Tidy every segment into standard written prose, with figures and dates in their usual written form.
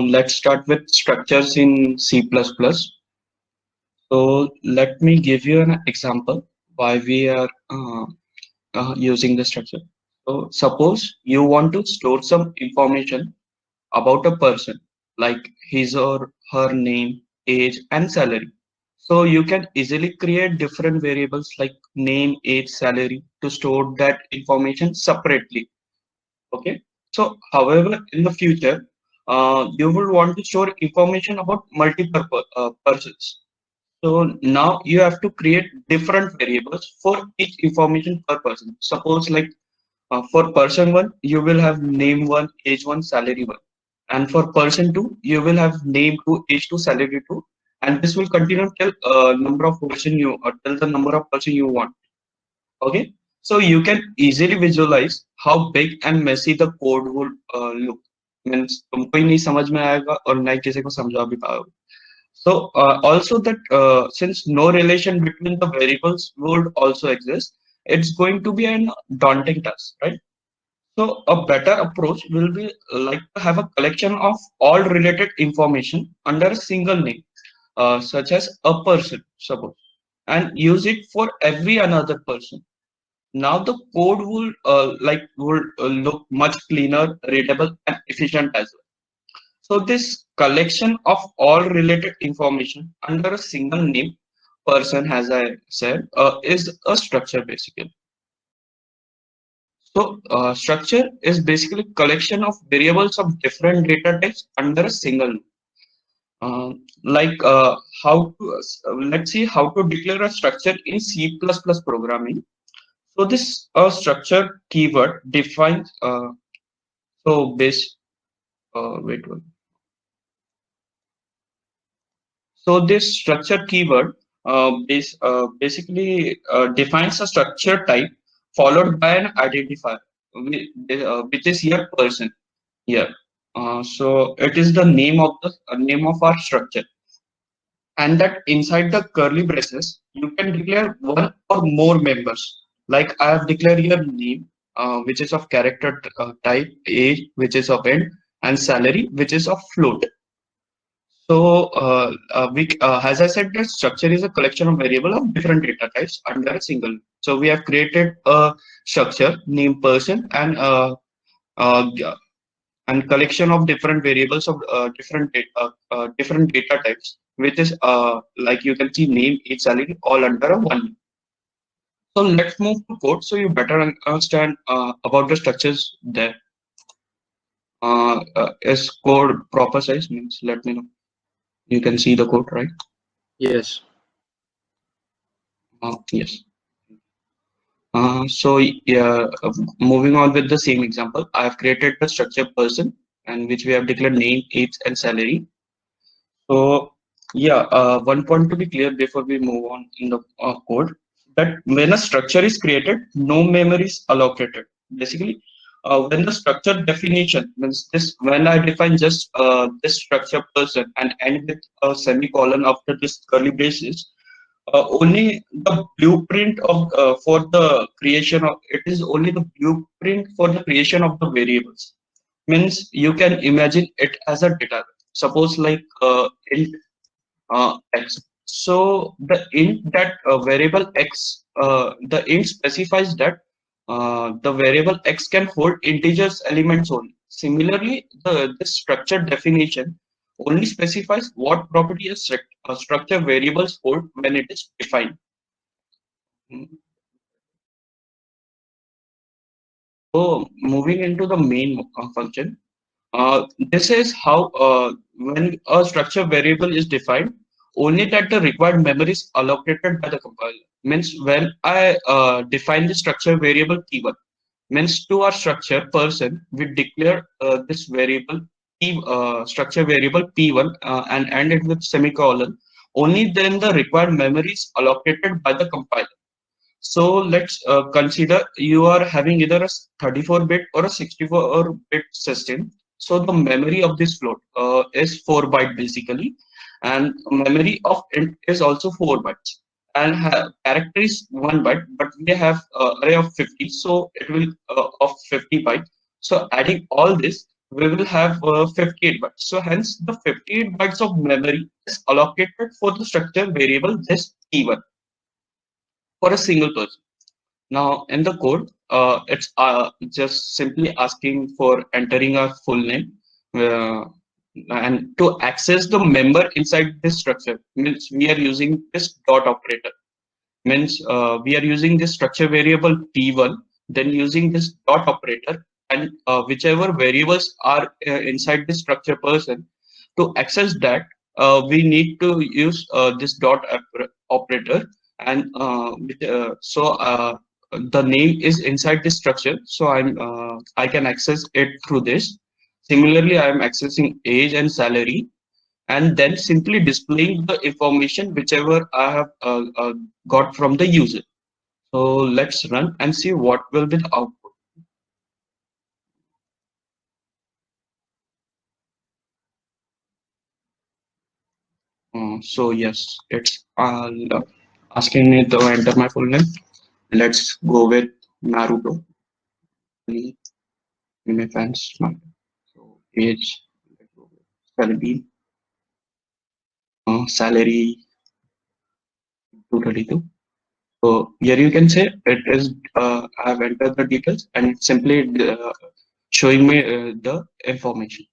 let's start with structures in C++. So let me give you an example why we are using the structure. So suppose you want to store some information about a person, like his or her name, age, and salary. So you can easily create different variables like name, age, salary to store that information separately. Okay. So, however, in the future, you will want to store information about multiple persons. So now you have to create different variables for each information per person. Suppose like for person one, you will have name one, age one, salary one. And for person two, you will have name two, age two, salary two. And this will continue till number of person you till the number of person you want. Okay, so you can easily visualize how big and messy the code would look. Means तुमको ही नहीं समझ में आएगा और ना ही किसी को समझा भी पाओगे. So also that since no relation between the variables would also exist, it's going to be an daunting task, right? So a better approach will be like to have a collection of all related information under a single name, such as a person, suppose, and use it for every another person. Now the code will look much cleaner, readable, and efficient as well. So this collection of all related information under a single name person, as I said, is a structure basically. So structure is basically collection of variables of different data types under a single name. Like how to let's see how to declare a structure in C++ programming. So this structure keyword defines so base wait one. So this structure keyword basically defines a structure type followed by an identifier, which is here person here. So it is the name of our structure, and that inside the curly braces you can declare one or more members. Like I have declared here name, which is of character type, age, which is of int, and salary, which is of float. So, as I said, the structure is a collection of variable of different data types under a single. So we have created a structure name person uh, g- and collection of different variables of different data types, which is like you can see name, age, salary, all under a one. So let's move to code so you better understand about the structures there. Is code proper size means let me know. You can see the code, right? Yes. Yes. So yeah, moving on with the same example, I have created the structure person and which we have declared name, age, and salary. So yeah, one point to be clear before we move on in the code, that when a structure is created, no memory is allocated. Basically, when the structure definition means this, when I define just this structure person and end with a semicolon after this curly braces, only the blueprint of for the creation of it is only the blueprint for the creation of the variables. Means you can imagine it as a data. Suppose like int x. So the int that variable x, the int specifies that the variable x can hold integers elements only. Similarly, the structure definition only specifies what property a structure variables hold when it is defined. Mm. So moving into the main function, this is how when a structure variable is defined, only that the required memory is allocated by the compiler. Means when I define the structure variable p1, means to our structure person, we declare this variable structure variable p1 and end it with semicolon. Only then the required memory is allocated by the compiler. So let's consider you are having either a 34-bit or a 64-bit system. So the memory of this float is 4 byte basically, and memory of int is also 4 bytes, and character is 1 byte. But we have array of 50, so it will of 50 bytes. So adding all this, we will have 58 bytes. So hence the 58 bytes of memory is allocated for the structure variable this T1 for a single person. Now in the code, it's just simply asking for entering our full name, uh, and to access the member inside this structure means we are using this dot operator. Means we are using this structure variable T1, then using this dot operator, and whichever variables are inside this structure person, to access that, we need to use this dot operator, and the name is inside this structure, so I can access it through this. Similarly, I am accessing age and salary, and then simply displaying the information whichever I have got from the user. So let's run and see what will be the output. So yes, it's asking me to enter my full name. Let's go with Naruto. My fans. So age, 17, salary 232. So here you can say it is. I have entered the details and it's simply showing me the information.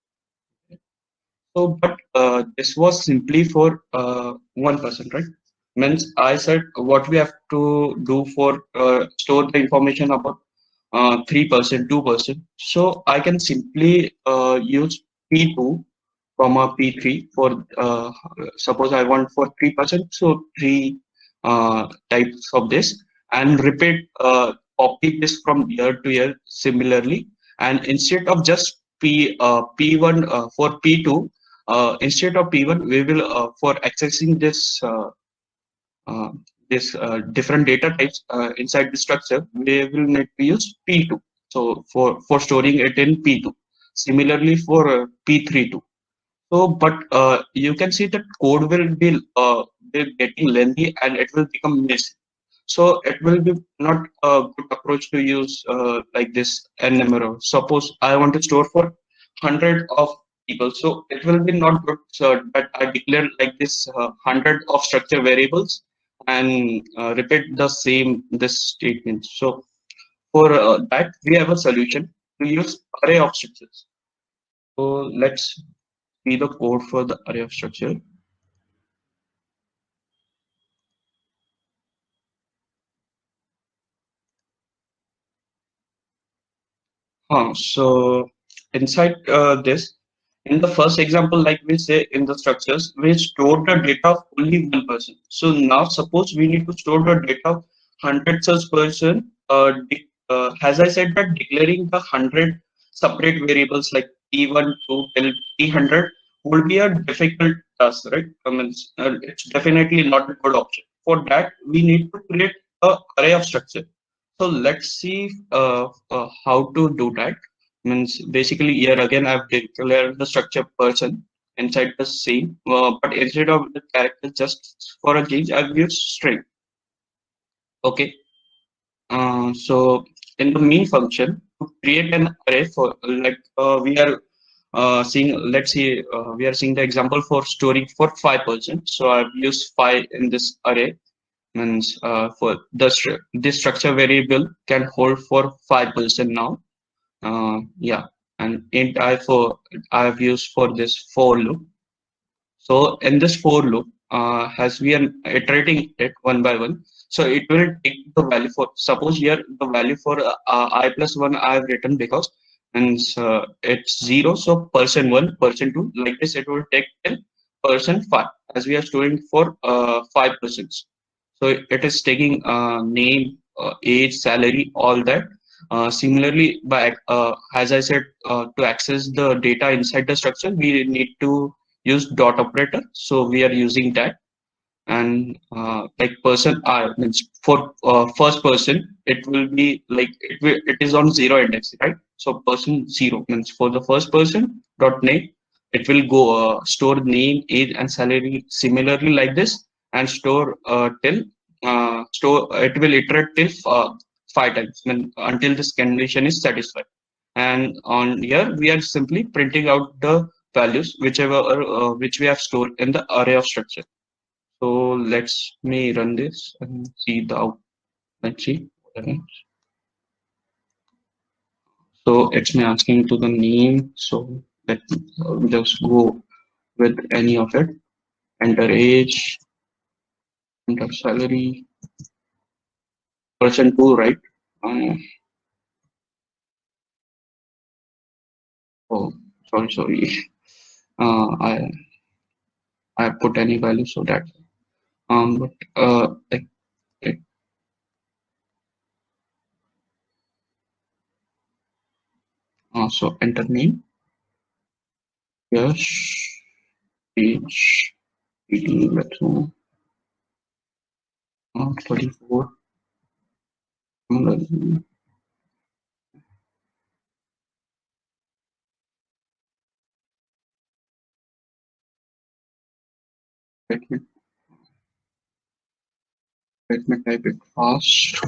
So, but this was simply for one person, right? Means I said what we have to do for store the information about 3%, 2%. So I can simply use P2 comma P3 for suppose I want for 3%. So three types of this, and repeat copy this from year to year similarly. And instead of just P1 for P2, instead of P1, we will for accessing uh, this different data types inside the structure, we will need to use P2. So for storing it in P2. Similarly for P3 too. So, but you can see that code will getting lengthy and it will become messy. So it will be not a good approach to use like this n number. Suppose I want to store for 100 of people, so it will be not good that I declare like this 100 of structure variables and repeat the same this statement. So for that we have a solution to use array of structures. So let's see the code for the array of structure. So inside this, in the first example, like we say in the structures, we store the data of only one person. So now suppose we need to store the data of 100 such person. As I said that declaring the 100 separate variables like T1 to till T100 would be a difficult task, right? I mean, it's definitely not a good option. For that, we need to create a array of structure. So let's see how to do that. Means basically here again I've declared the structure person inside the same, but instead of the character just for a change I've used string. Okay. So in the main function to create an array for like we are seeing, let's see, we are seeing the example for storing for 5%. So I've used 5 in this array. Means for this structure variable can hold for 5% now. Yeah, and int I for I have used for this for loop. So in this for loop, as we are iterating it one by one, so it will take the value for, suppose here the value for I plus one I have written because means it's 0, so person 1, person 2, like this it will take till person 5 as we are storing for 5%. So it is taking name, age, salary, all that. Similarly, by as I said, to access the data inside the structure, we need to use dot operator. So we are using that. And like person I means for first person, it will be like it is on zero index, right? So person zero means for the first person dot name, it will go store name, age, and salary similarly like this, and store till store it will iterate till 5 times until this condition is satisfied. and on here we are simply printing out the values whichever which we have stored in the array of structure. So let's me run this and see the out. Let's see what happens. So it's me asking to the name. So let me just go with any of it. Enter age, enter salary, person two, right? Uh, oh, sorry. I put any value so that but like, so enter name. Yes, age, 18, let's go. 34. Let me let me type it fast.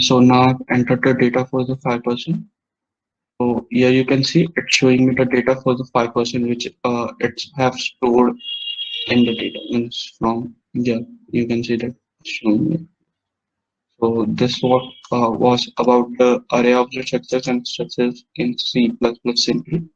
So now I've entered the data for the 5%. So here you can see it's showing me the data for the 5% which it's have stored in the data means from here. You can see that it's showing me. So this was about the array of the structures and structures in C++ simply.